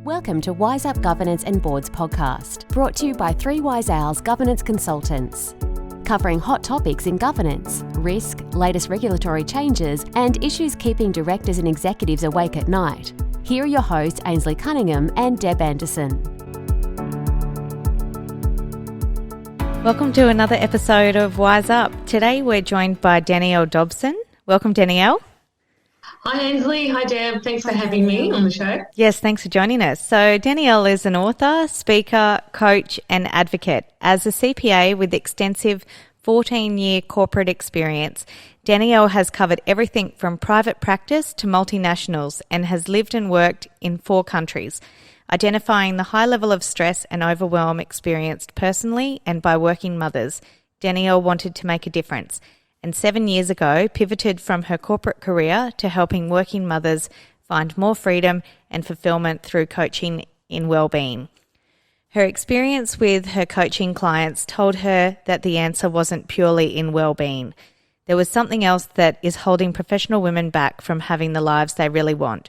Welcome to Wise Up Governance and Boards podcast, brought to you by 3 Wise Owls Governance Consultants. Covering hot topics in governance, risk, latest regulatory changes, and issues keeping directors and executives awake at night. Here are your hosts, Ainslie Cunningham and Deb Anderson. Welcome to another episode of Wise Up. Today we're joined by Danielle Dobson. Welcome, Danielle. Hi Ainslie, hi Deb, thanks for having me on the show. Yes, thanks for joining us. So Danielle is an author, speaker, coach and advocate. As a CPA with extensive 14-year corporate experience, Danielle has covered everything from private practice to multinationals and has lived and worked in 4 countries, identifying the high level of stress and overwhelm experienced personally and by working mothers. Danielle wanted to make a difference, and 7 years ago pivoted from her corporate career to helping working mothers find more freedom and fulfillment through coaching in wellbeing. Her experience with her coaching clients told her that the answer wasn't purely in wellbeing. There was something else that is holding professional women back from having the lives they really want.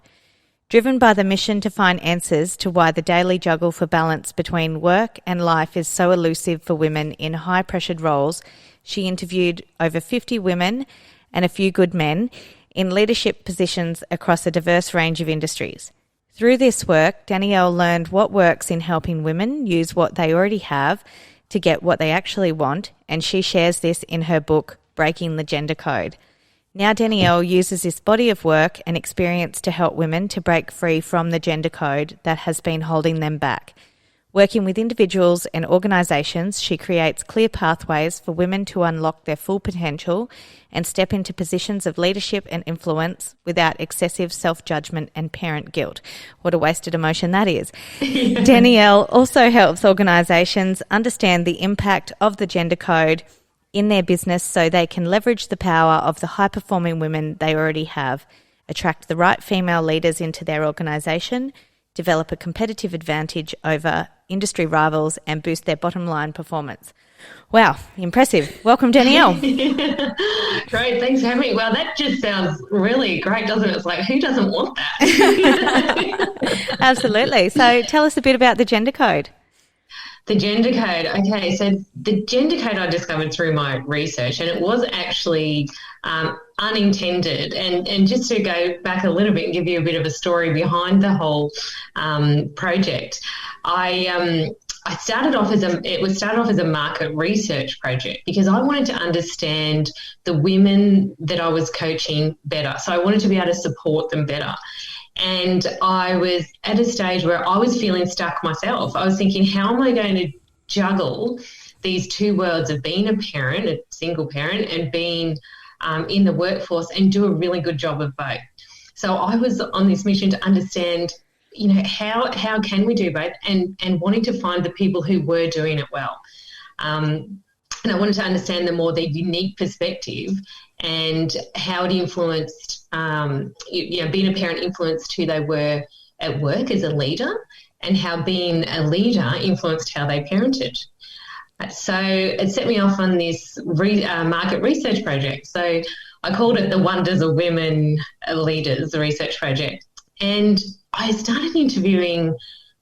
Driven by the mission to find answers to why the daily juggle for balance between work and life is so elusive for women in high-pressured roles, she interviewed over 50 women and a few good men in leadership positions across a diverse range of industries. Through this work, Danielle learned what works in helping women use what they already have to get what they actually want, and she shares this in her book, Breaking the Gender Code. Now Danielle uses this body of work and experience to help women to break free from the gender code that has been holding them back. Working with individuals and organisations, she creates clear pathways for women to unlock their full potential and step into positions of leadership and influence without excessive self-judgment and parent guilt. What a wasted emotion that is. Danielle also helps organisations understand the impact of the gender code in their business so they can leverage the power of the high-performing women they already have, attract the right female leaders into their organisation, develop a competitive advantage over industry rivals and boost their bottom line performance. Wow, impressive. Welcome, Danielle. Great, thanks for having me. Well, that just sounds really great, doesn't it? It's like, who doesn't want that? Absolutely. So tell us a bit about the gender code. The gender code. Okay, so the gender code I discovered through my research, and it was actually unintended. And just to go back a little bit and give you a bit of a story behind the whole project, I started off as a market research project because I wanted to understand the women that I was coaching better. So I wanted to be able to support them better. And I was at a stage where I was feeling stuck myself. I was thinking, how am I going to juggle these 2 worlds of being a parent, a single parent, and being in the workforce and do a really good job of both? So I was on this mission to understand, how can we do both, and wanting to find the people who were doing it well. And I wanted to understand their unique perspective and how it influenced, being a parent influenced who they were at work as a leader, and how being a leader influenced how they parented. So it set me off on this market research project. So I called it the Wonders of Women Leaders Research Project. And I started interviewing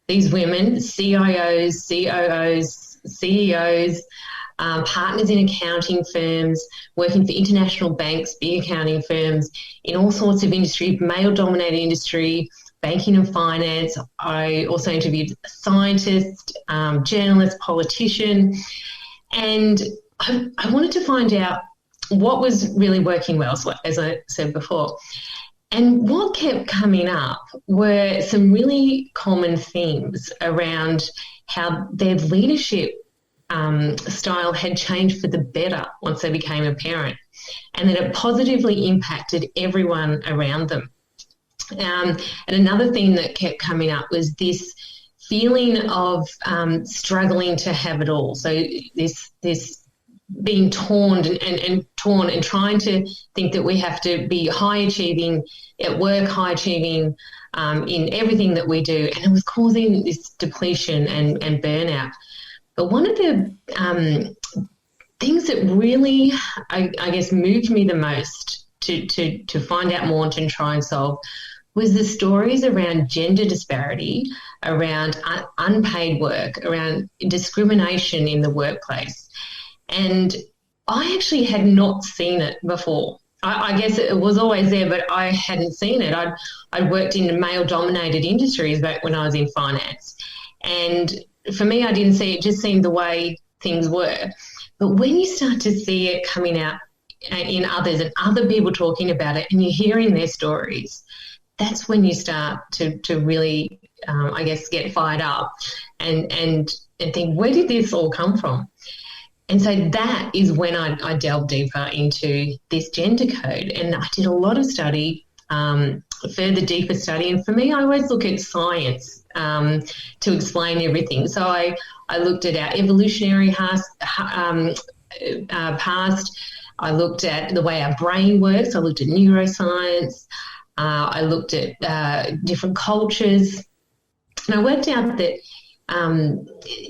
these women, CIOs, COOs, CEOs, partners in accounting firms, working for international banks, big accounting firms, in all sorts of industry, male-dominated industry, banking and finance. I also interviewed scientists, journalists, politicians, and I wanted to find out what was really working well, as I said before. And what kept coming up were some really common themes around how their leadership style had changed for the better once they became a parent, and that it positively impacted everyone around them. And another theme that kept coming up was this feeling of struggling to have it all. So this being torn and trying to think that we have to be high achieving at work, high achieving in everything that we do, and it was causing this depletion and burnout. But one of the things that really, I guess, moved me the most to find out more and to try and solve was the stories around gender disparity, around unpaid work, around discrimination in the workplace. And I actually had not seen it before. I guess it was always there, but I hadn't seen it. I'd worked in male-dominated industries back when I was in finance. And for me, I didn't see it, just seemed the way things were. But when you start to see it coming out in others and other people talking about it and you're hearing their stories, that's when you start to really, I guess, get fired up and think, where did this all come from? And so that is when I delved deeper into this gender code, and I did a lot of study, further deeper study. And for me, I always look at science to explain everything. So I looked at our evolutionary past. I looked at the way our brain works. I looked at neuroscience. I looked at different cultures. And I worked out that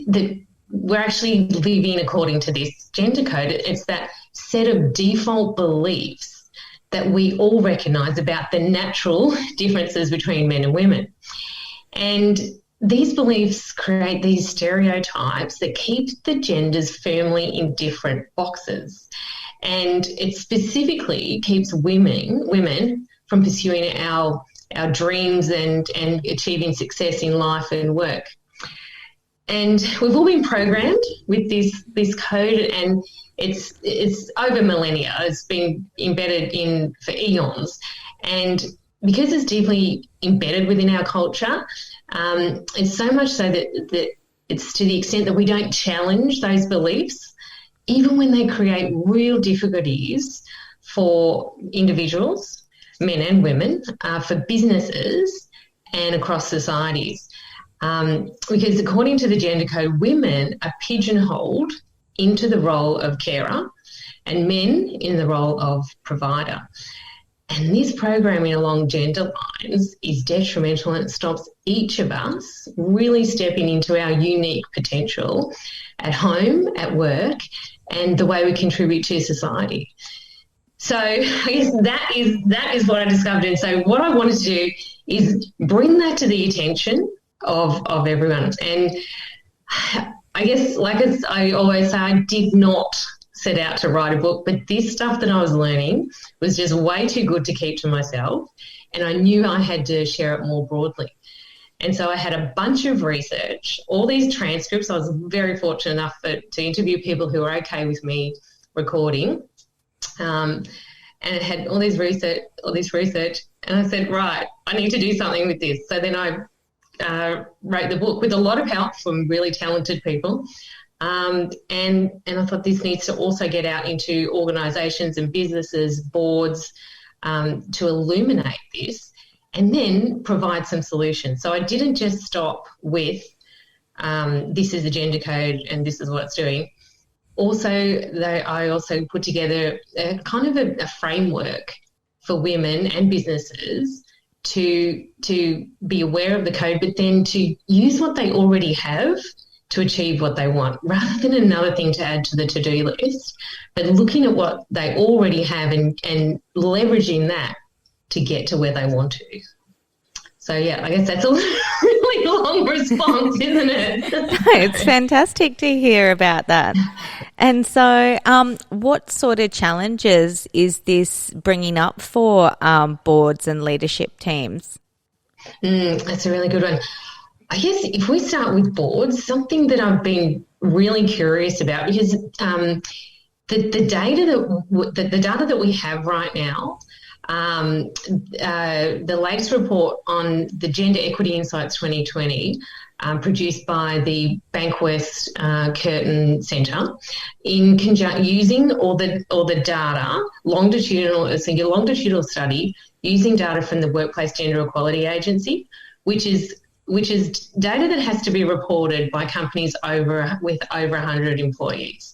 that we're actually living according to this gender code. It's that set of default beliefs that we all recognise about the natural differences between men and women. And these beliefs create these stereotypes that keep the genders firmly in different boxes. And it specifically keeps women from pursuing our dreams and achieving success in life and work. And we've all been programmed with this code, and it's over millennia. It's been embedded in for eons. And because it's deeply embedded within our culture, it's so much so that it's to the extent that we don't challenge those beliefs, even when they create real difficulties for individuals, men and women, for businesses and across societies. Because according to the gender code, women are pigeonholed into the role of carer and men in the role of provider. And this programming along gender lines is detrimental, and it stops each of us really stepping into our unique potential at home, at work, and the way we contribute to society. So I guess that is what I discovered. And so what I wanted to do is bring that to the attention of everyone. And I guess, like as I always say, I did not set out to write a book, but this stuff that I was learning was just way too good to keep to myself, and I knew I had to share it more broadly. And so I had a bunch of research, all these transcripts. I was very fortunate enough to interview people who were okay with me recording, and it had all this research, and I said, right, I need to do something with this. So then I wrote the book with a lot of help from really talented people. And I thought this needs to also get out into organisations and businesses, boards, to illuminate this and then provide some solutions. So I didn't just stop with this is the gender code and this is what it's doing. Also, I also put together a kind of a framework for women and businesses to be aware of the code, but then to use what they already have to achieve what they want, rather than another thing to add to the to-do list, but looking at what they already have and leveraging that to get to where they want to. So, yeah, I guess that's a really long response, isn't it? It's fantastic to hear about that. And so what sort of challenges is this bringing up for boards and leadership teams? That's a really good one. I guess if we start with boards, something that I've been really curious about, because the data that we have right now, the latest report on the Gender Equity Insights 2020, produced by the West Curtin Centre, in using all the data, longitudinal study, using data from the Workplace Gender Equality Agency, which is data that has to be reported by companies with over 100 employees.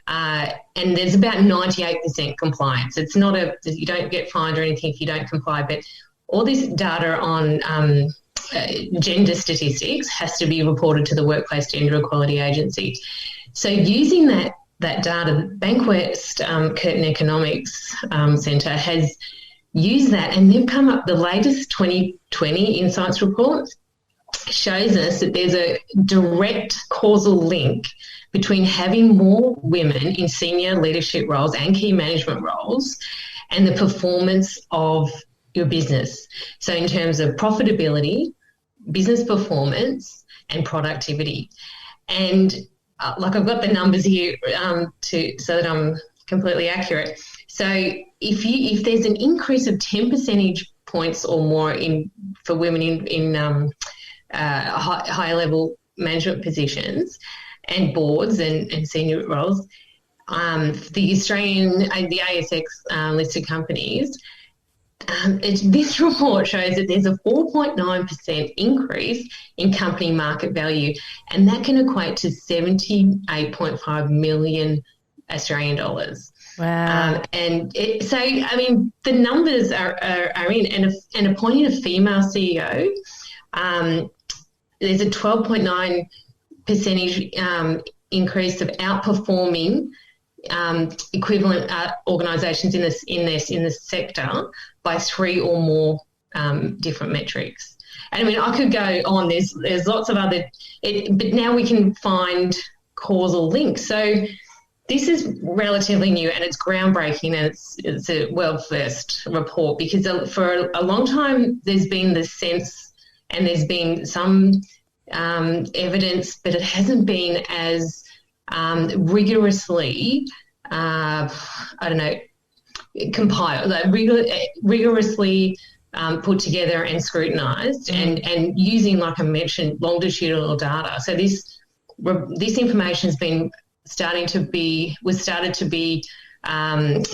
And there's about 98% compliance. It's not you don't get fined or anything if you don't comply, but all this data on gender statistics has to be reported to the Workplace Gender Equality Agency. So using that data, the West Curtin Economics Centre has use that, and they've come up, the latest 2020 Insights report shows us that there's a direct causal link between having more women in senior leadership roles and key management roles and the performance of your business. So in terms of profitability, business performance and productivity. And like I've got the numbers here so that I'm completely accurate. So if there's an increase of 10 percentage points or more for women in higher level management positions and boards and senior roles, the ASX listed companies, this report shows that there's a 4.9% increase in company market value, and that can equate to 78.5 million Australian dollars. Wow. The numbers are in, and appointing a female CEO, there's a 12.9 percentage increase of outperforming equivalent organisations in this sector by 3 or more different metrics. And I mean, I could go on. There's lots of other, but now we can find causal links. So this is relatively new and it's groundbreaking, and it's a world first report, because for a long time there's been the sense and there's been some evidence, but it hasn't been as rigorously, compiled, rigorously put together and scrutinised, and using, like I mentioned, longitudinal data. So this information has been started to be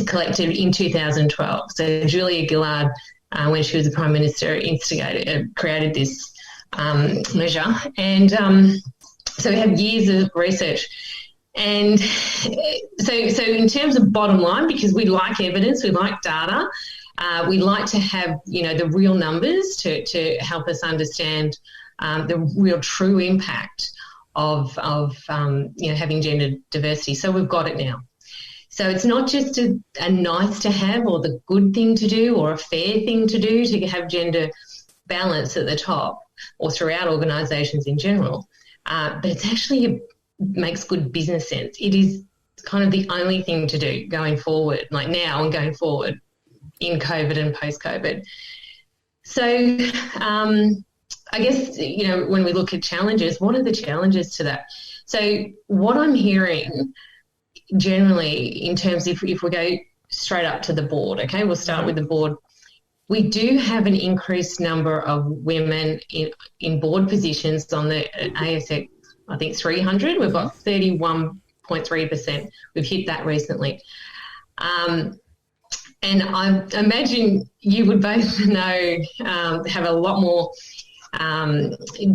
collected in 2012. So Julia Gillard, when she was the Prime Minister, created this measure, and so we have years of research. And so in terms of bottom line, because we like evidence, we like data, we like to have, the real numbers to help us understand the real true impact of having gender diversity. So we've got it now. So it's not just a nice to have or the good thing to do or a fair thing to do to have gender balance at the top or throughout organisations in general, but it's actually makes good business sense. It is kind of the only thing to do going forward, like now and going forward in COVID and post-COVID. So I guess, when we look at challenges, what are the challenges to that? So what I'm hearing generally in terms of, if we go straight up to the board, okay, we'll start with the board. We do have an increased number of women in board positions on the ASX, I think 300. We've got 31.3%. We've hit that recently. And I imagine you would both know, have a lot more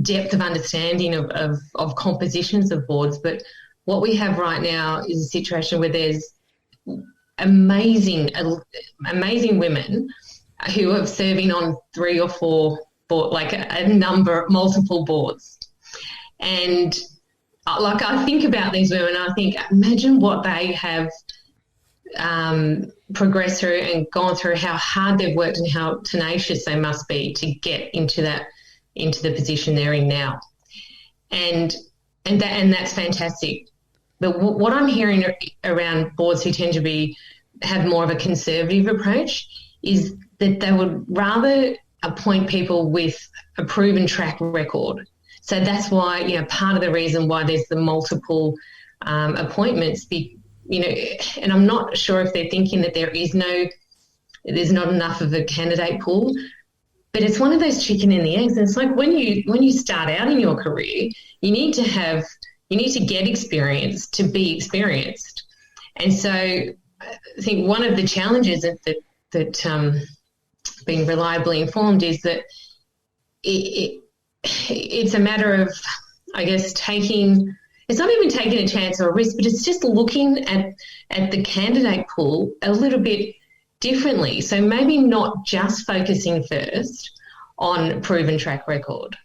depth of understanding of compositions of boards. But what we have right now is a situation where there's amazing women who are serving on 3 or 4 board, like multiple boards. And I think about these women, I think, imagine what they have progressed through and gone through, how hard they've worked and how tenacious they must be to get into the position they're in now. And that's fantastic. But what I'm hearing around boards who tend to have more of a conservative approach is that they would rather appoint people with a proven track record. So that's why, part of the reason why there's the multiple appointments, and I'm not sure if they're thinking that there's not enough of a candidate pool, but it's one of those chicken and the eggs. And it's like when you start out in your career, you need to get experience to be experienced. And so I think one of the challenges that being reliably informed is that it's a matter of, I guess, it's not even taking a chance or a risk, but it's just looking at the candidate pool a little bit differently. So maybe not just focusing first on proven track record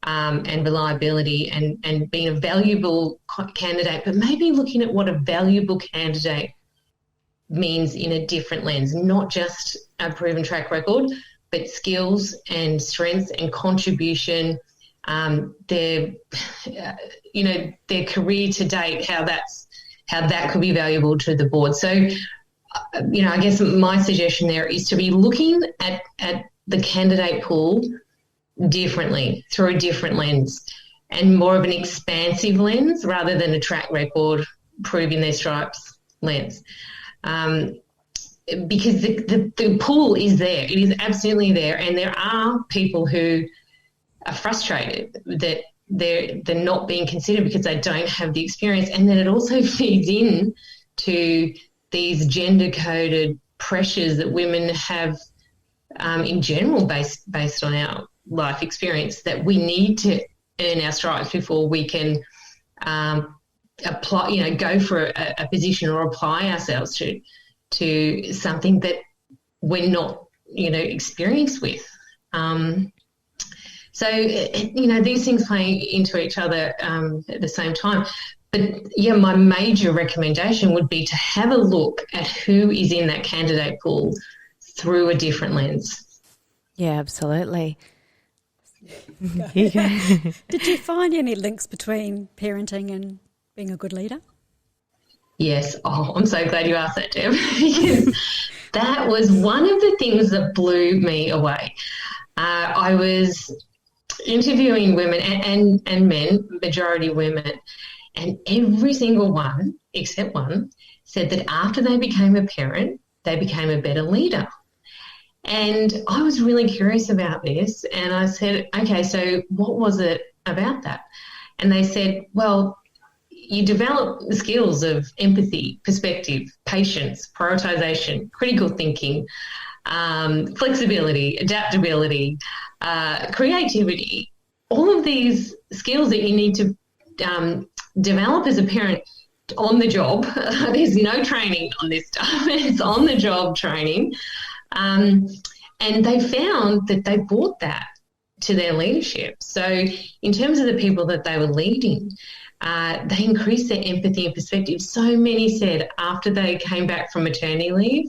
and reliability and being a valuable candidate, but maybe looking at what a valuable candidate means in a different lens, not just a proven track record, but skills and strengths and contribution, their career to date, how that could be valuable to the board. So, I guess my suggestion there is to be looking at the candidate pool differently, through a different lens, and more of an expansive lens rather than a track record, proving their stripes lens. Because the pool is there. It is absolutely there. And there are people who are frustrated that they're not being considered because they don't have the experience. And then it also feeds in to these gender-coded pressures that women have in general based on our life experience, that we need to earn our stripes before we can apply, go for a position or apply ourselves to something that we're not, experienced with. So, these things play into each other at the same time. But, my major recommendation would be to have a look at who is in that candidate pool through a different lens. Yeah, absolutely. Did you find any links between parenting and being a good leader? Yes. Oh, I'm so glad you asked that, Deb, because that was one of the things that blew me away. I was interviewing women and men, majority women, and every single one, except one, said that after they became a parent, they became a better leader. And I was really curious about this, and I said, okay, so what was it about that? And they said, well, you develop the skills of empathy, perspective, patience, prioritization, critical thinking, flexibility, adaptability, creativity, all of these skills that you need to develop as a parent on the job. There's no training on this stuff. It's on the job training. And they found that they brought that to their leadership. So in terms of the people that they were leading, they increased their empathy and perspective. So many said after they came back from maternity leave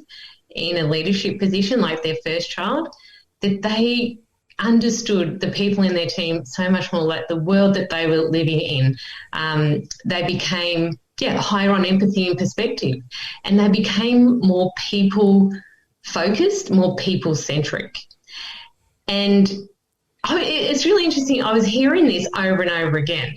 in a leadership position, like their first child, that they understood the people in their team so much more, like the world that they were living in. They became higher on empathy and perspective, and they became more people-focused, more people-centric. And it's really interesting. I was hearing this over and over again.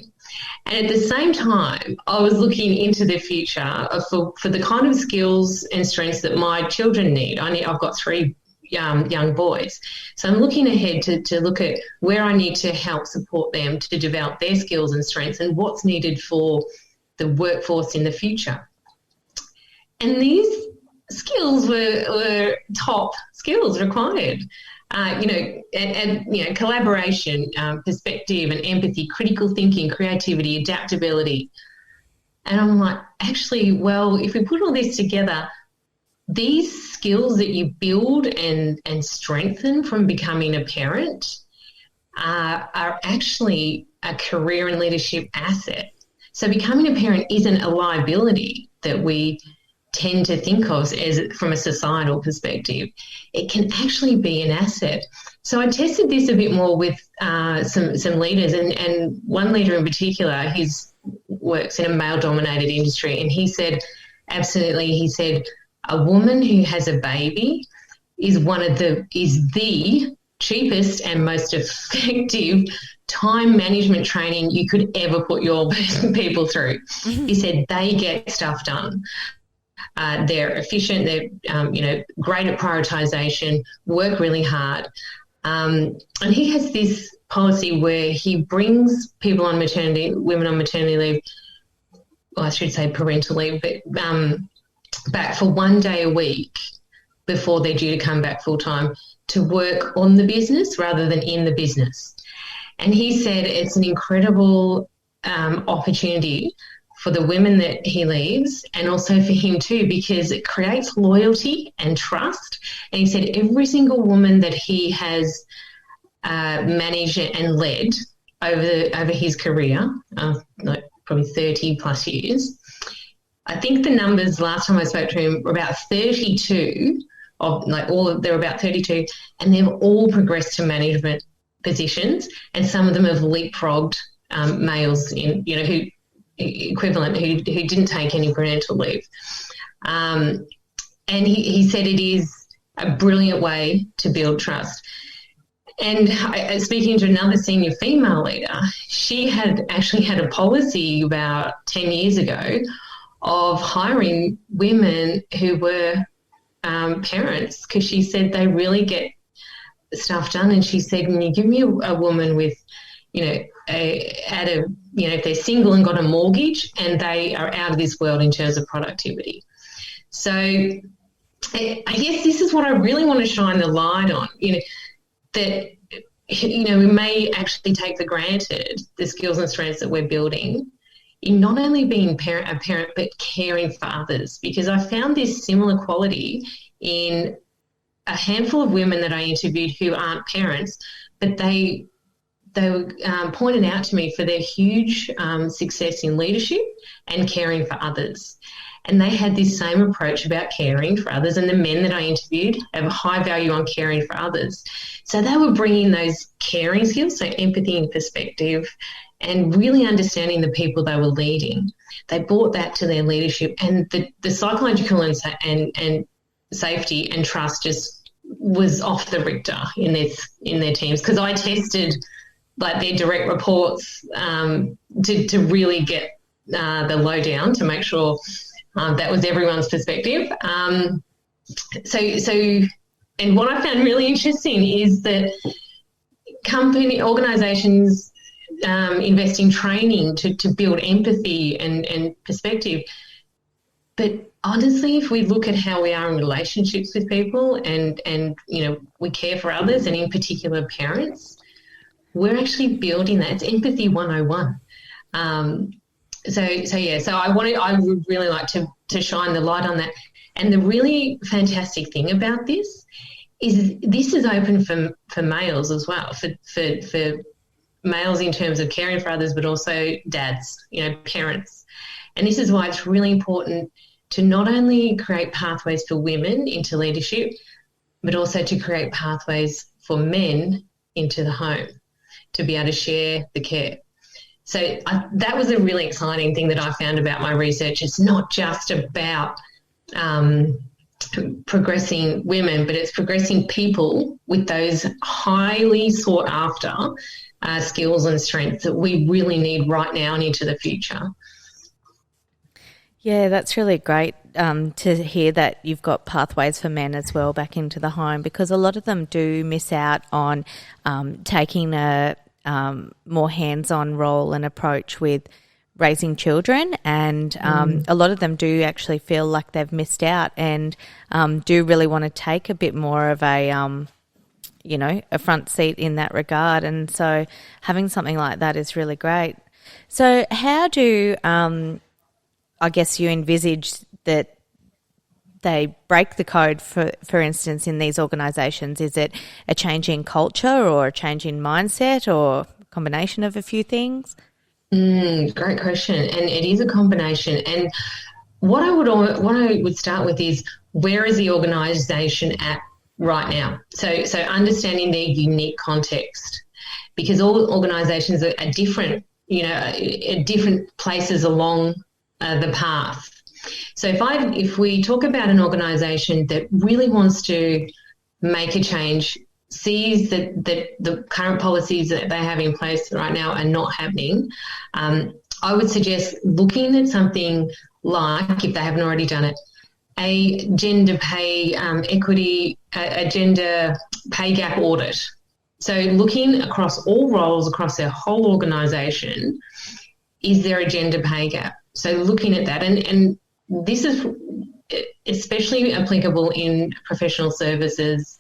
And at the same time, I was looking into the future for the kind of skills and strengths that my children need. I've got 3 young boys. So I'm looking ahead to look at where I need to help support them to develop their skills and strengths and what's needed for the workforce in the future. And these skills were top skills required. Collaboration, perspective and empathy, critical thinking, creativity, adaptability. And I'm like, actually, well, if we put all this together, these skills that you build and strengthen from becoming a parent are actually a career and leadership asset. So becoming a parent isn't a liability that we tend to think of as from a societal perspective. It can actually be an asset. So I tested this a bit more with some leaders, and one leader in particular, he works in a male-dominated industry, and he said, absolutely, he said, a woman who has a baby is the cheapest and most effective time management training you could ever put your people through. Mm-hmm. He said they get stuff done. They're efficient. They're great at prioritization. Work really hard. And he has this policy where he brings women on maternity leave. Well, I should say parental leave, but back for 1 day a week before they're due to come back full time to work on the business rather than in the business. And he said it's an incredible opportunity for the women that he leaves and also for him too, because it creates loyalty and trust. And he said every single woman that he has managed and led over his career, probably 30 plus years, I think the numbers last time I spoke to him were about 32 they're about 32, and they've all progressed to management positions, and some of them have leapfrogged males who didn't take any parental leave. And he said it is a brilliant way to build trust. And speaking to another senior female leader, she had actually had a policy about 10 years ago of hiring women who were parents, because she said they really get stuff done. And she said, when you give me a woman with, if they're single and got a mortgage, and they are out of this world in terms of productivity. So I guess this is what I really want to shine the light on, that, we may actually take for granted the skills and strengths that we're building in not only being a parent, but caring for others, because I found this similar quality in a handful of women that I interviewed who aren't parents, but they were pointed out to me for their huge success in leadership and caring for others. And they had this same approach about caring for others, and the men that I interviewed have a high value on caring for others. So they were bringing those caring skills, so empathy and perspective, and really understanding the people they were leading. They brought that to their leadership, and the psychological and safety and trust just was off the Richter in their teams, because I tested their direct reports to really get the lowdown to make sure that was everyone's perspective. And what I found really interesting is that organisations invest in training to build empathy and perspective. But honestly, if we look at how we are in relationships with people and we care for others, and in particular parents, we're actually building that. It's empathy 101. So I would really like to shine the light on that. And the really fantastic thing about this is this is open for males as well, for males in terms of caring for others, but also dads, parents. And this is why it's really important to not only create pathways for women into leadership, but also to create pathways for men into the home to be able to share the care. So that was a really exciting thing that I found about my research. It's not just about progressing women, but it's progressing people with those highly sought after skills and strengths that we really need right now and into the future. Yeah, that's really great to hear that you've got pathways for men as well back into the home, because a lot of them do miss out on taking a more hands-on role and approach with raising children, and a lot of them do actually feel like they've missed out and do really want to take a bit more of a front seat in that regard. And so having something like that is really great. So how do I guess you envisage that they break the code, for instance, in these organisations? Is it a change in culture or a change in mindset or a combination of a few things? Great question. And it is a combination. And what I would start with is, where is the organisation at right now? So understanding their unique context, because all organisations are different, at different places along the path. So if we talk about an organisation that really wants to make a change, sees that the current policies that they have in place right now are not happening, I would suggest looking at something like, if they haven't already done it, a gender pay equity, a gender pay gap audit. So looking across all roles across their whole organisation, is there a gender pay gap? So looking at that, and this is especially applicable in professional services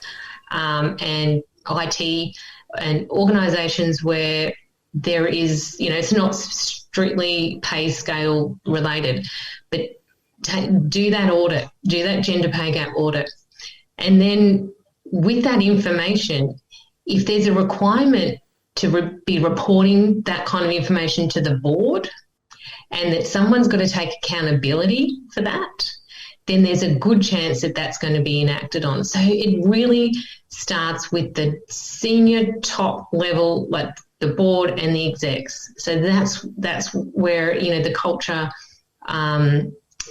and IT and organisations where there is, it's not strictly pay scale related, but do that audit, do that gender pay gap audit. And then with that information, if there's a requirement to be reporting that kind of information to the board, and that someone's got to take accountability for that, then there's a good chance that that's going to be enacted on. So it really starts with the senior top level, like the board and the execs. So that's where, you know, the culture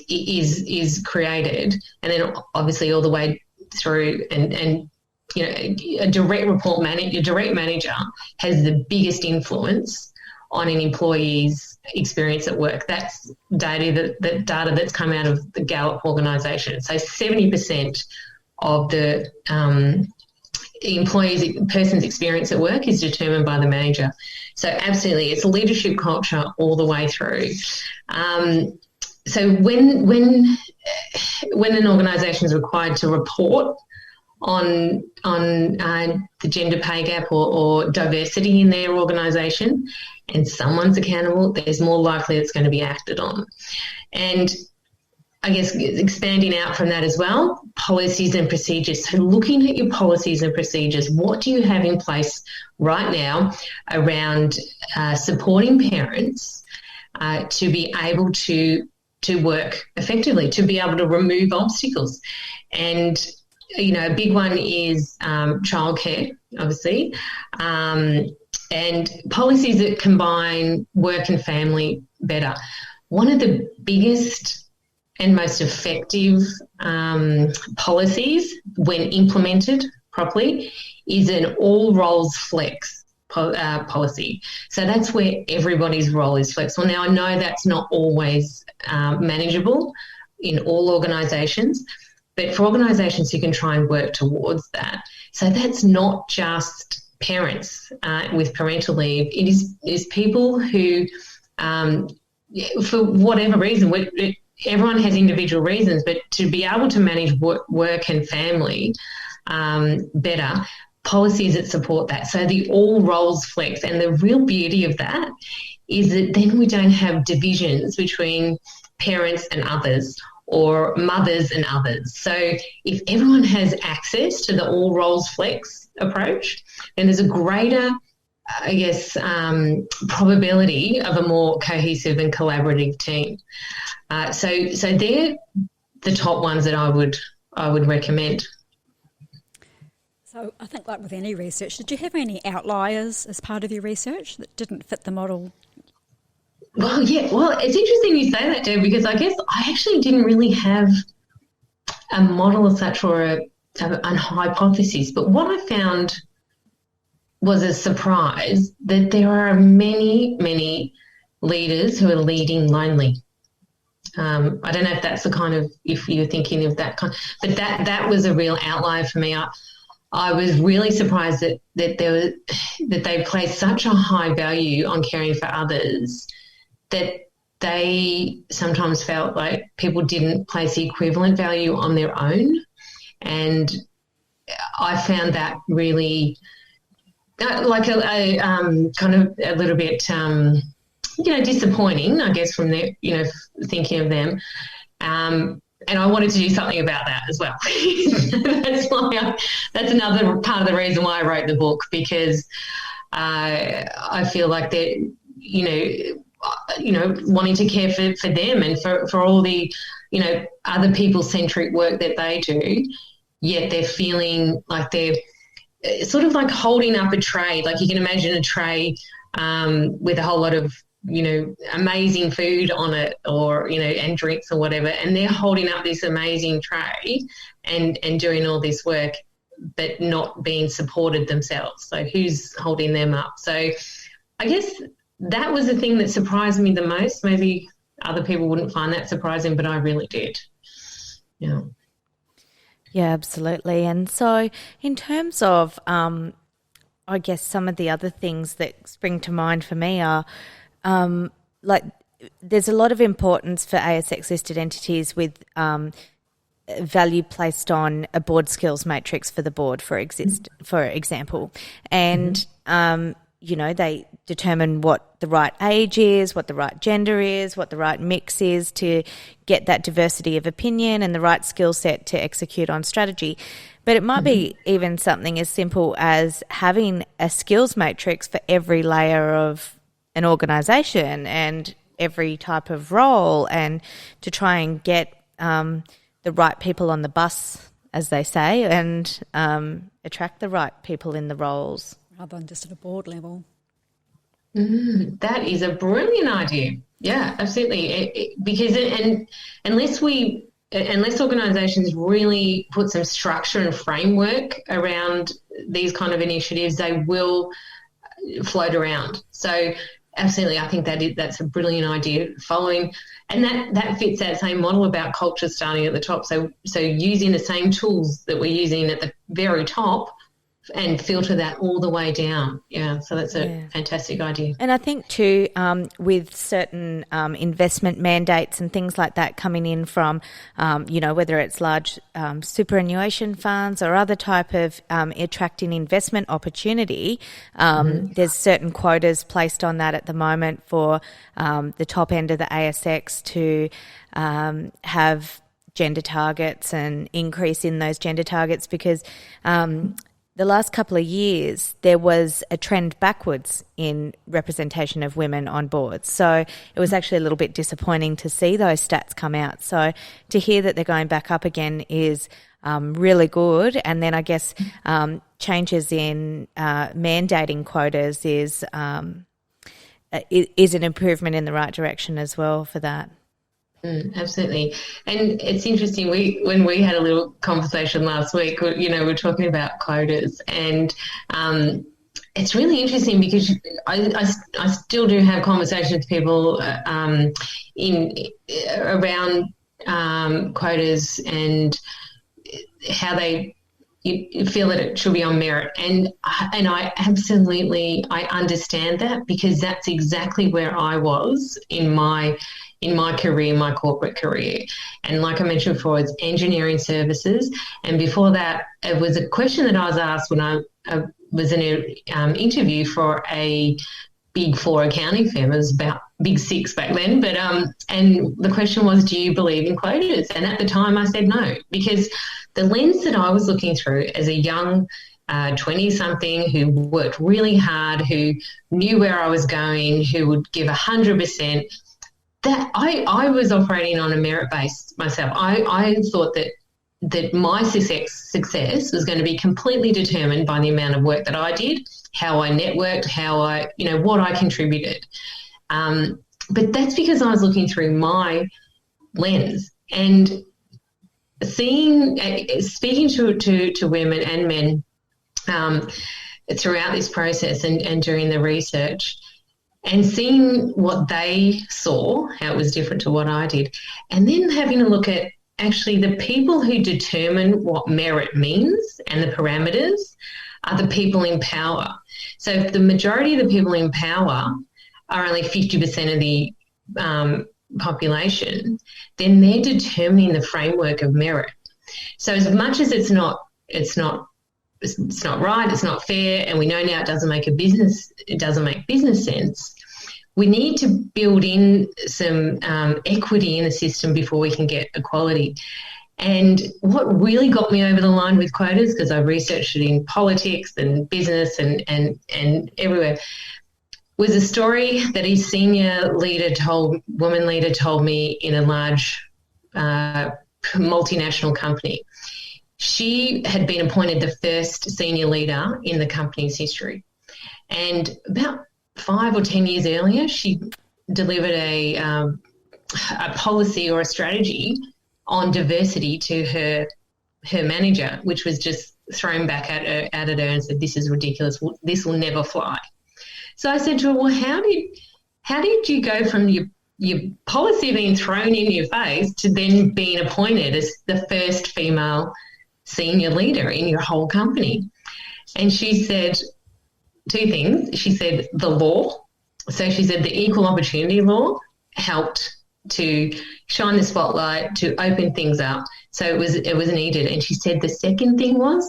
is created, and then obviously all the way through, and you know, a direct report your direct manager has the biggest influence on an employee's experience at work. That's data that's come out of the Gallup organisation. So 70% of the person's experience at work is determined by the manager. So absolutely, it's a leadership culture all the way through. So when an organisation is required to report on the gender pay gap or diversity in their organisation, and someone's accountable, there's more likely it's going to be acted on. And I guess expanding out from that as well, policies and procedures. So looking at your policies and procedures, what do you have in place right now around supporting parents to be able to work effectively, to be able to remove obstacles? And, you know, a big one is childcare, obviously, and policies that combine work and family better. One of the biggest and most effective policies, when implemented properly, is an all roles flex policy. So that's where everybody's role is flexible. Now, I know that's not always manageable in all organisations, but for organisations who can try and work towards that. So that's not just parents with parental leave. It is people who, for whatever reason, everyone has individual reasons, but to be able to manage work and family better, policies that support that. So the all roles flex, and the real beauty of that is that then we don't have divisions between parents and others or mothers and others. So if everyone has access to the all roles flex approach, then there's a greater, I guess, probability of a more cohesive and collaborative team. So they're the top ones that I would recommend. So I think, like with any research, did you have any outliers as part of your research that didn't fit the model? Well, yeah. Well, it's interesting you say that, Deb, because I guess I actually didn't really have a model as such or a hypothesis. But what I found was a surprise that there are many, many leaders who are leading lonely. I don't know if that's the kind of, if you're thinking of that kind, but that was a real outlier for me. I was really surprised that they placed such a high value on caring for others that they sometimes felt like people didn't place the equivalent value on their own. And I found that really like a kind of a little bit, disappointing, I guess, from their, thinking of them. And I wanted to do something about that as well. That's another part of the reason why I wrote the book, because I feel like they're, wanting to care for them and for all the, other people-centric work that they do, yet they're feeling like they're sort of like holding up a tray. Like you can imagine a tray with a whole lot of, amazing food on it, or, and drinks or whatever, and they're holding up this amazing tray and doing all this work, but not being supported themselves. So who's holding them up? So I guess that was the thing that surprised me the most. Maybe other people wouldn't find that surprising, but I really did. Yeah. Yeah, absolutely. And so in terms of, I guess some of the other things that spring to mind for me are, there's a lot of importance for ASX listed entities with value placed on a board skills matrix for the board, for example. And, they determine what the right age is, what the right gender is, what the right mix is to get that diversity of opinion and the right skill set to execute on strategy. But it might be even something as simple as having a skills matrix for every layer of an organisation, and every type of role and to try and get the right people on the bus, as they say, and attract the right people in the roles. Rather than just at a board level. That is a brilliant idea. Yeah, absolutely. Because unless organisations really put some structure and framework around these kind of initiatives, they will float around. So absolutely, I think that's a brilliant idea. And that fits that same model about culture starting at the top. So using the same tools that we're using at the very top and filter that all the way down. Yeah, so that's a fantastic idea. And I think too, with certain investment mandates and things like that coming in from, whether it's large superannuation funds or other type of attracting investment opportunity, there's certain quotas placed on that at the moment for the top end of the ASX to have gender targets and increase in those gender targets because the last couple of years, there was a trend backwards in representation of women on boards. So it was actually a little bit disappointing to see those stats come out. So to hear that they're going back up again is really good. And then I guess changes in mandating quotas is an improvement in the right direction as well for that. Absolutely. And it's interesting, when we had a little conversation last week, we're talking about quotas, and it's really interesting because I still do have conversations with people around quotas and how they feel that it should be on merit. And I absolutely, I understand that because that's exactly where I was in my career, my corporate career. And like I mentioned before, it's engineering services. And before that, it was a question that I was asked when I was in an interview for a Big Four accounting firm. It was about Big Six back then. But and the question was, do you believe in quotas? And at the time I said no, because the lens that I was looking through as a young 20-something who worked really hard, who knew where I was going, who would give 100%, that I was operating on a merit base myself. I thought that my success was going to be completely determined by the amount of work that I did, how I networked, what I contributed. But that's because I was looking through my lens and speaking to women and men throughout this process and during the research, and seeing what they saw, how it was different to what I did, and then having a look at actually the people who determine what merit means and the parameters are the people in power. So if the majority of the people in power are only 50% of the population, then they're determining the framework of merit. So as much as it's not right, it's not fair, and we know now it doesn't make business sense, we need to build in some equity in the system before we can get equality. And what really got me over the line with quotas, because I researched it in politics and business and everywhere, was a story that a senior woman leader told me in a large multinational company. She had been appointed the first senior leader in the company's history. And about 5 or 10 years earlier, she delivered a policy or a strategy on diversity to her manager, which was just thrown back at her and said, "This is ridiculous. This will never fly." So I said to her, "Well, how did you go from your policy being thrown in your face to then being appointed as the first female senior leader in your whole company?" And she said 2 things. She said the law. So she said the equal opportunity law helped to shine the spotlight, to open things up. So it was needed. And she said the second thing was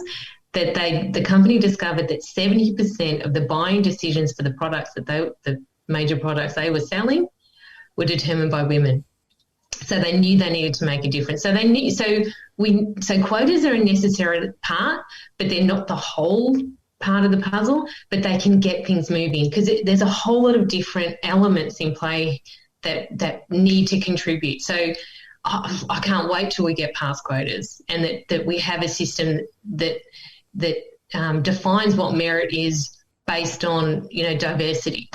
that the company discovered that 70% of the buying decisions for the products the major products they were selling were determined by women. So they knew they needed to make a difference. So quotas are a necessary part, but they're not the whole part of the puzzle, but they can get things moving because there's a whole lot of different elements in play that need to contribute. So I can't wait till we get past quotas, and that we have a system that defines what merit is based on, diversity.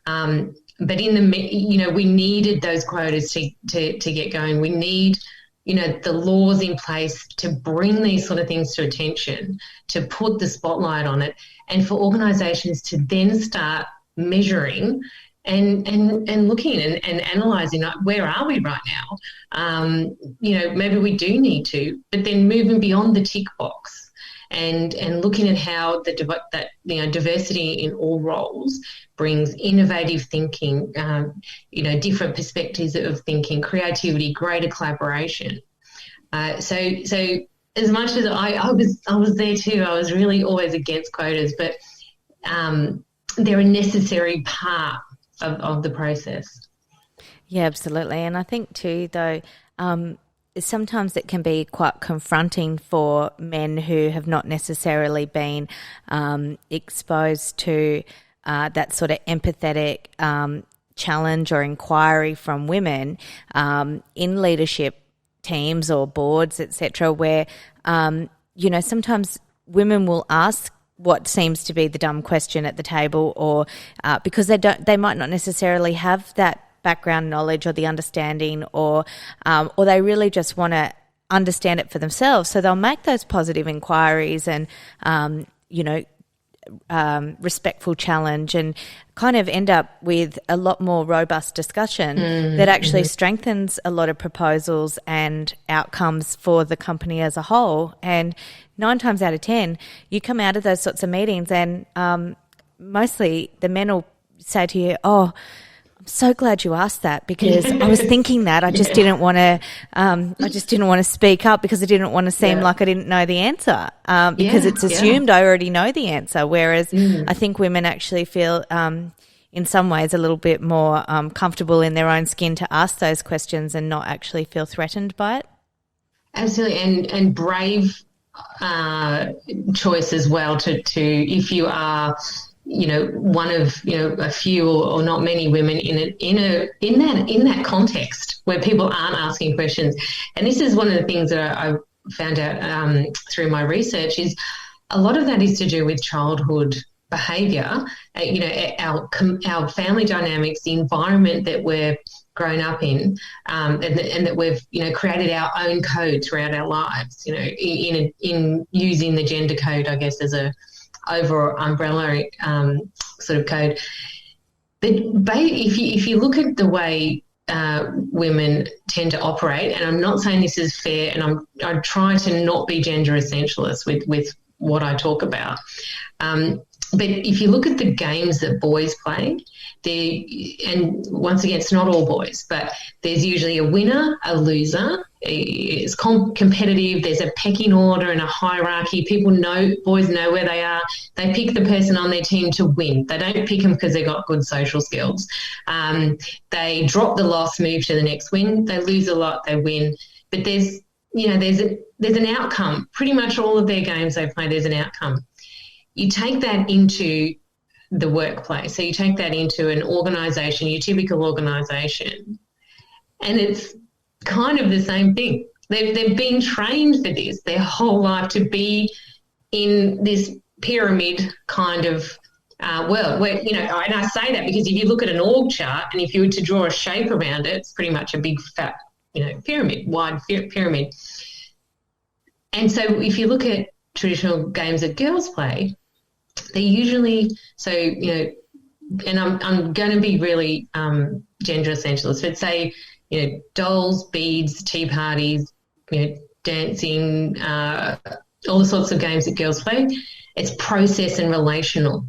But we needed those quotas to get going. We need, the laws in place to bring these sort of things to attention, to put the spotlight on it, and for organisations to then start measuring and looking and analysing, like, where are we right now? Maybe we do need to, but then moving beyond the tick box and looking at how diversity in all roles brings innovative thinking, different perspectives of thinking, creativity, greater collaboration. So as much as I was there too, I was really always against quotas, but they're a necessary part of the process. Yeah, absolutely. And I think too, though, sometimes it can be quite confronting for men who have not necessarily been exposed to that sort of empathetic challenge or inquiry from women in leadership teams or boards, etc., where, sometimes women will ask what seems to be the dumb question at the table, or because they might not necessarily have that background knowledge or the understanding, or they really just want to understand it for themselves. So they'll make those positive inquiries and, respectful challenge, and kind of end up with a lot more robust discussion that actually strengthens a lot of proposals and outcomes for the company as a whole. And 9 times out of 10, you come out of those sorts of meetings and mostly the men will say to you, "Oh, I'm so glad you asked that, because I was thinking that. I just didn't want to speak up because I didn't want to seem like I didn't know the answer, because it's assumed I already know the answer." Whereas I think women actually feel in some ways a little bit more comfortable in their own skin to ask those questions and not actually feel threatened by it. Absolutely, and brave choice as well to if you are, one of, a few or not many women in that context where people aren't asking questions. And this is one of the things that I found out through my research, is a lot of that is to do with childhood behaviour, our family dynamics, the environment that we're grown up in, and that we've, created our own code throughout our lives, in using the gender code, I guess, as a over umbrella sort of code. But if you look at the way women tend to operate, and I'm not saying this is fair, and I'm trying to not be gender essentialist with what I talk about, but if you look at the games that boys play, and once again, it's not all boys, but there's usually a winner, a loser. It's competitive. There's a pecking order and a hierarchy. Boys know where they are. They pick the person on their team to win. They don't pick them because they've got good social skills. They drop the loss, move to the next win. They lose a lot, they win. But there's an outcome. Pretty much all of their games they play, there's an outcome. You take that into the workplace. So you take that into an organisation, your typical organisation, and it's kind of the same thing. They've been trained for this their whole life, to be in this pyramid kind of world where, and I say that because if you look at an org chart and if you were to draw a shape around it, it's pretty much a big fat, pyramid, wide pyramid. And so if you look at traditional games that girls play, they usually, and I'm going to be really gender essentialist, but say, dolls, beads, tea parties, dancing, all the sorts of games that girls play. It's process and relational.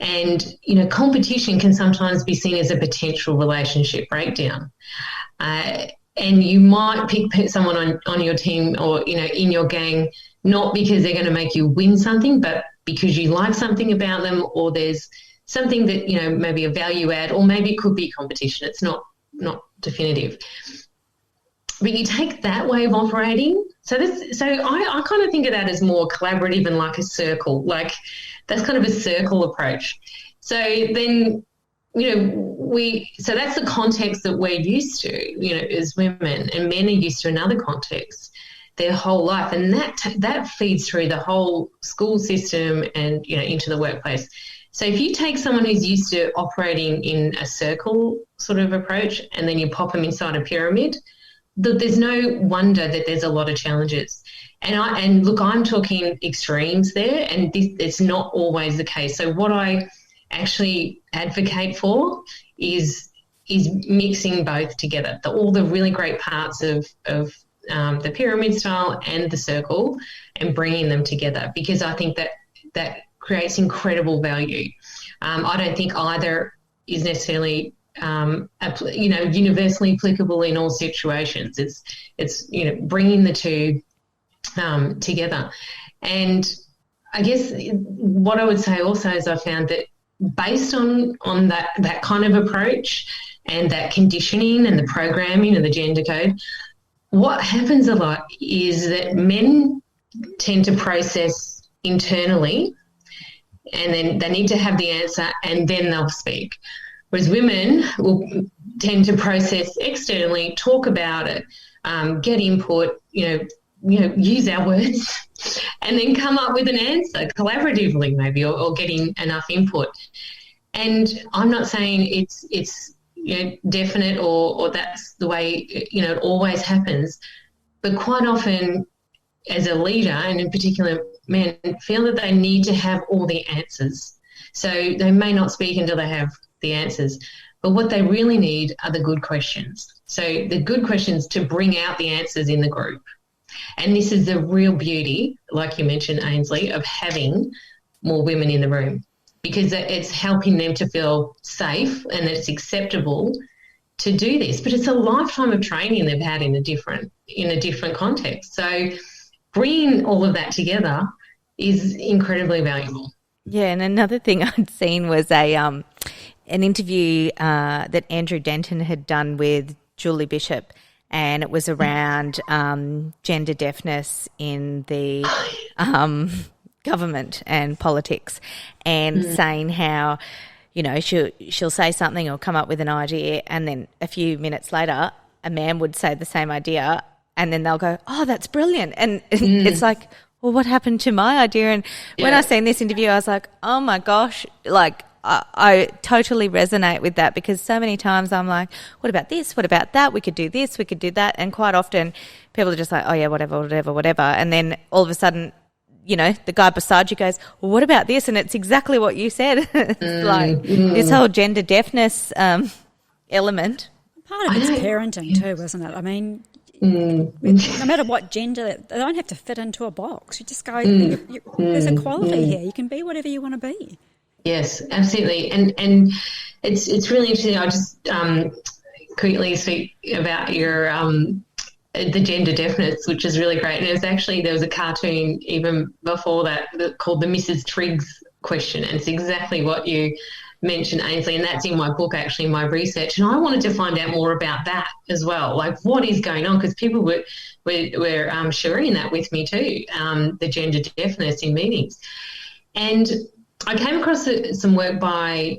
And, competition can sometimes be seen as a potential relationship breakdown. And you might pick someone on your team or, in your gang, not because they're going to make you win something, but because you like something about them, or there's something that, maybe a value add, or maybe it could be competition. It's not definitive. But you take that way of operating. So I kind of think of that as more collaborative and like a circle. Like, that's kind of a circle approach. So then so that's the context that we're used to, as women, and men are used to another context their whole life, and that feeds through the whole school system and into the workplace. So if you take someone who's used to operating in a circle sort of approach and then you pop them inside a pyramid, there's no wonder that there's a lot of challenges. And look, I'm talking extremes there, and it's not always the case. So what I actually advocate for is mixing both together, all the really great parts of the pyramid style and the circle, and bringing them together, because I think that creates incredible value. I don't think either is necessarily universally applicable in all situations. It's bringing the two together. And I guess what I would say also is I found that based on that kind of approach and that conditioning and the programming and the gender code, what happens a lot is that men tend to process internally, and then they need to have the answer and then they'll speak. Whereas women will tend to process externally, talk about it, get input, use our words, and then come up with an answer collaboratively maybe, or getting enough input. And I'm not saying it's definite or that's the way it always happens, but quite often as a leader, and in particular men, feel that they need to have all the answers. So they may not speak until they have the answers, but what they really need are the good questions. So the good questions to bring out the answers in the group. And this is the real beauty, like you mentioned, Ainslie, of having more women in the room, because it's helping them to feel safe and that it's acceptable to do this. But it's a lifetime of training they've had in a different context. So bringing all of that together is incredibly valuable. Yeah, and another thing I'd seen was an interview that Andrew Denton had done with Julie Bishop, and it was around gender deafness in the government and politics, and saying how, she'll say something or come up with an idea, and then a few minutes later a man would say the same idea, and then they'll go, oh, that's brilliant. And it's like, well, what happened to my idea? And when I seen this interview, I was like, oh my gosh, like I totally resonate with that, because so many times I'm like, what about this? What about that? We could do this, we could do that. And quite often people are just like, oh yeah, whatever. And then all of a sudden, the guy beside you goes, well, what about this? And it's exactly what you said. It's like this whole gender deafness element. Part of it's parenting too, isn't it? I mean, no matter what gender, they don't have to fit into a box. You just go, there's equality here. You can be whatever you want to be. Yes, absolutely. And it's really interesting. I'll just quickly speak about your the gender deafness, which is really great. And there was a cartoon even before that called the Mrs. Triggs question, and it's exactly what you mentioned, Ainslie, and that's in my book, actually, my research. And I wanted to find out more about that as well, like what is going on, because people were sharing that with me too, the gender deafness in meetings. And I came across some work by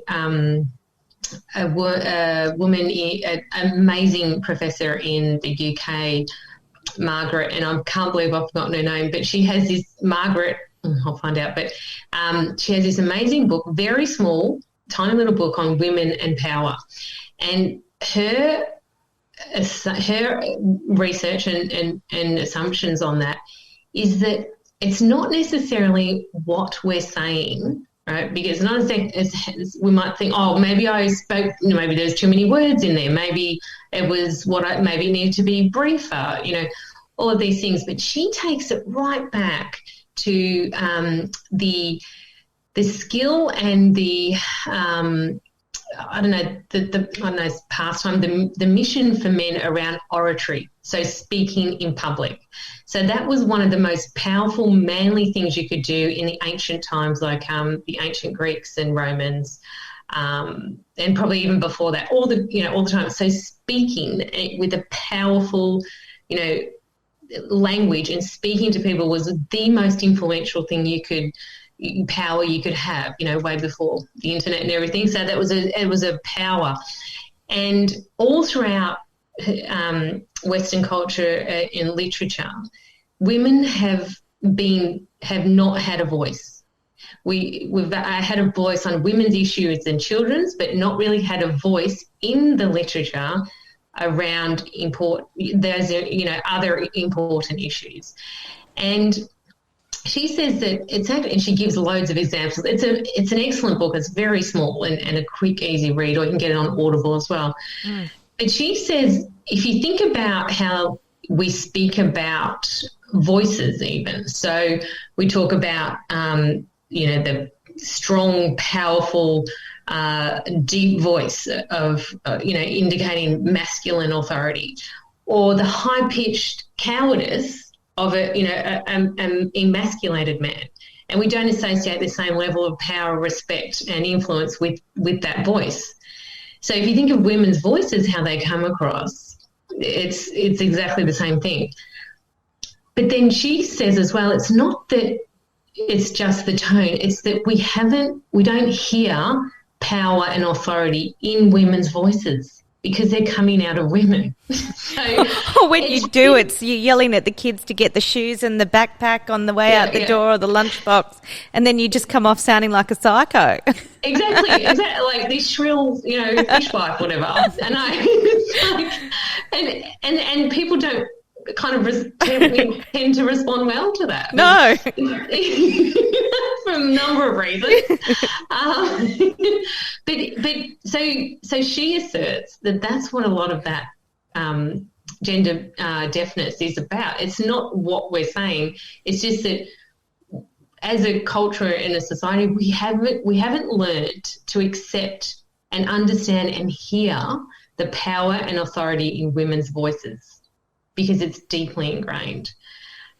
a woman, an amazing professor in the UK, Margaret, and I can't believe I've forgotten her name, but she has this, Margaret, I'll find out, but she has this amazing book, very small, tiny little book on women and power. And her research and assumptions on that is that it's not necessarily what we're saying, right? Because not as we might think, oh, maybe I spoke, maybe there's too many words in there. Maybe it was maybe it needed to be briefer, all of these things. But she takes it right back to the skill and the pastime, the mission for men around oratory, so speaking in public. So that was one of the most powerful, manly things you could do in the ancient times, like the ancient Greeks and Romans, and probably even before that, all the time. So speaking with a powerful, language and speaking to people was the most influential thing you could power you could have, way before the internet and everything. So it was a power. And all throughout Western culture in literature, women have not had a voice. We've had a voice on women's issues and children's, but not really had a voice in the literature around other important issues. And she says that and she gives loads of examples. It's an excellent book. It's very small and a quick, easy read, or you can get it on Audible as well. Mm. But she says, if you think about how we speak about voices even, so we talk about, the strong, powerful, deep voice of, indicating masculine authority, or the high-pitched cowardice of an emasculated man. And we don't associate the same level of power, respect and influence with that voice. So if you think of women's voices, how they come across, it's exactly the same thing. But then she says as well, it's not that it's just the tone, it's that we don't hear power and authority in women's voices because they're coming out of women. So when you do it, you're yelling at the kids to get the shoes and the backpack on the way out the door or the lunchbox, and then you just come off sounding like a psycho. Exactly, like this shrill, fishwife, whatever. And people don't kind of tend to respond well to that. No. For a number of reasons. But so she asserts that that's what a lot of that gender deafness is about. It's not what we're saying. It's just that as a culture and a society, we haven't learned to accept and understand and hear the power and authority in women's voices, because it's deeply ingrained.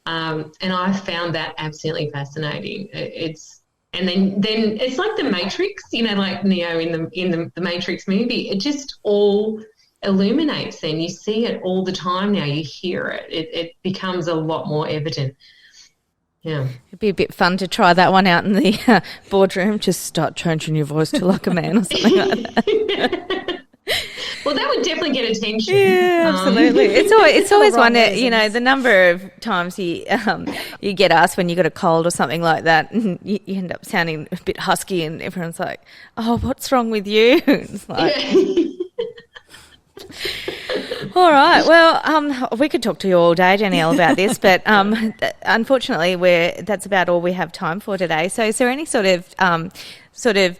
And I found that absolutely fascinating. And then it's like the Matrix, like Neo in the Matrix movie. It just all illuminates then. You see it all the time now. You hear it. It becomes a lot more evident. Yeah. It'd be a bit fun to try that one out in the boardroom. Just start changing your voice to like a man or something like that. Well, that would definitely get attention. Yeah, absolutely. It's always one, the number of times you get asked when you got a cold or something like that, and you end up sounding a bit husky, and everyone's like, "Oh, what's wrong with you?" It's like, all right. Well, we could talk to you all day, Danielle, about this, but unfortunately, that's about all we have time for today. So, is there any sort of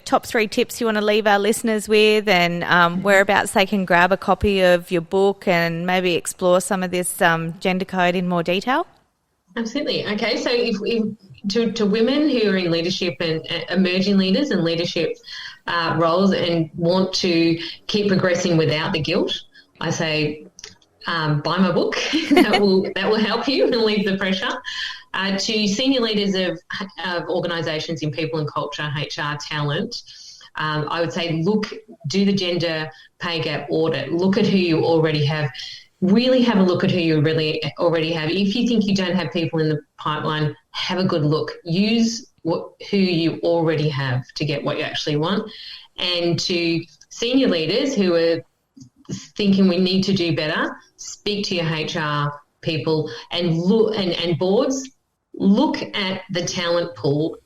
top 3 tips you want to leave our listeners with, and whereabouts they can grab a copy of your book and maybe explore some of this gender code in more detail? Absolutely. Okay, so if to women who are in leadership and emerging leaders and leadership roles and want to keep progressing without the guilt, I say buy my book. that will help you and relieve the pressure. To senior leaders of organisations in people and culture, HR, talent, I would say do the gender pay gap audit. Look at who you already have. Really have a look at who you really already have. If you think you don't have people in the pipeline, have a good look. Use who you already have to get what you actually want. And to senior leaders who are thinking we need to do better, speak to your HR people and look and boards. Look at the talent pool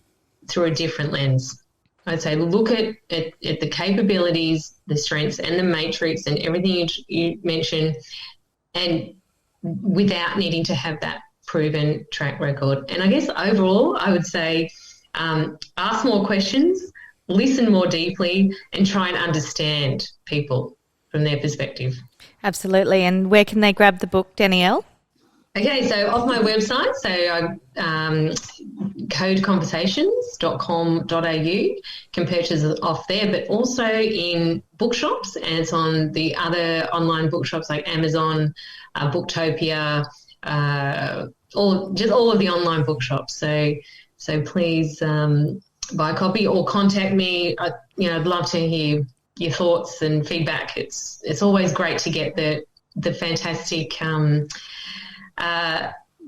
through a different lens. I'd say look at the capabilities, the strengths and the matrix and everything you mentioned, and without needing to have that proven track record. And I guess overall I would say ask more questions, listen more deeply and try and understand people from their perspective. Absolutely. And where can they grab the book, Danielle? Okay, so off my website, codeconversations.com.au, can purchase it off there, but also in bookshops, and it's on the other online bookshops like Amazon, Booktopia, all of the online bookshops. So please buy a copy or contact me. I'd love to hear your thoughts and feedback. It's always great to get the fantastic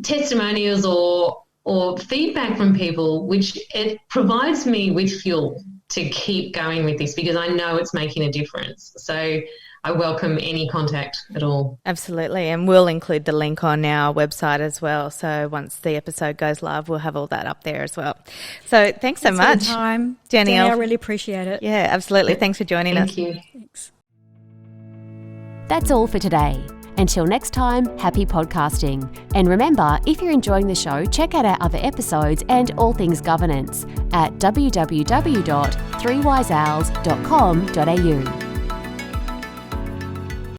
testimonials or or feedback from people, which it provides me with fuel to keep going with this, because I know it's making a difference. So I welcome any contact at all. Absolutely. And we'll include the link on our website as well. So once the episode goes live, we'll have all that up there as well. So thanks so much, Danielle. I really appreciate it. Yeah, absolutely. Thanks for joining us. Thank you. Thanks. That's all for today. Until next time, happy podcasting. And remember, if you're enjoying the show, check out our other episodes and all things governance at www.3wiseowls.com.au.